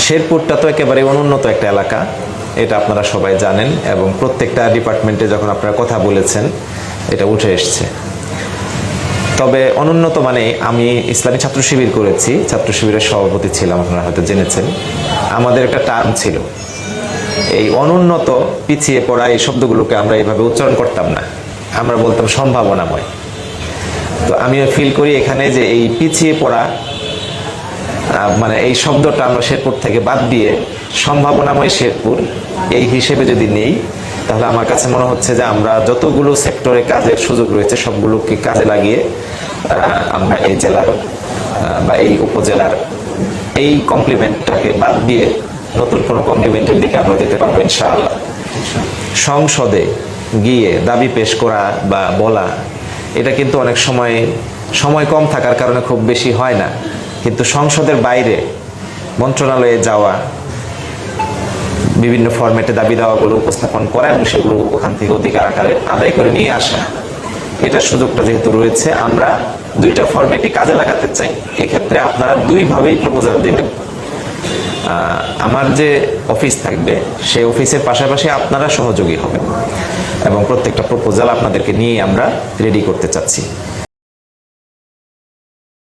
শেরপুরটা তো একেবারে অনুন্নত একটা এলাকা, এটা আপনারা সবাই জানেন, এবং প্রত্যেকটা ডিপার্টমেন্টে যখন আপনারা কথা বলেছেন এটা উঠে এসছে। তবে অনুন্নত মানে, আমি ইসলামী ছাত্র শিবির করেছি, ছাত্র শিবিরের সভাপতি ছিলাম, আপনারা হয়তো জেনেছেন। আমাদের একটা টার্ম ছিল, এই অনুন্নত, পিছিয়ে পড়া, এই শব্দগুলোকে আমরা এইভাবে উচ্চারণ করতাম না, আমরা বলতাম সম্ভাবনাময়। তো আমিও ফিল করি এখানে যে এই পিছিয়ে পড়া মানে এই শব্দটা আমরা শেরপুর থেকে বাদ দিয়ে সম্ভাবনাময় শেরপুর এই হিসেবে যদি নেই, তাহলে আমার কাছে মনে হচ্ছে যে আমরা যতগুলো সেক্টরে কাজের সুযোগ রয়েছে সবগুলোকে কাজে লাগিয়ে আমরা এই জেলার বা এই উপজেলার এই কমপ্লিমেন্টটাকে বাদ দিয়ে নতুন কোনো কমপ্লিমেন্টের দিকে আমরা যেতে পারবো ইনশাআল্লাহ। সংসদে গিয়ে দাবি পেশ করা বা বলা, এটা কিন্তু অনেক সময় কম থাকার কারণে খুব বেশি হয় না, কিন্তু সংসদের বাইরে মন্ত্রণালয়ে যাওয়া, বিভিন্ন ফরম্যাটে দাবি দাওয়াগুলো উপস্থাপন করা এবং সেগুলো ওখান থেকে অধিকার আকারে আদায় করে নিয়ে আসা, এটার সুযোগটা যেহেতু রয়েছে, আমরা দুইটা ফরম্যাটই কাজে লাগাতে চাই। এক্ষেত্রে আপনারা দুইভাবেই প্রপোজাল দেবেন। আমার যে অফিস থাকবে সেই অফিসের পাশাপাশি আপনারা সহযোগী হবেন এবং প্রত্যেকটা প্রপোজাল আপনাদেরকে নিয়ে আমরা রেডি করতে চাচ্ছি।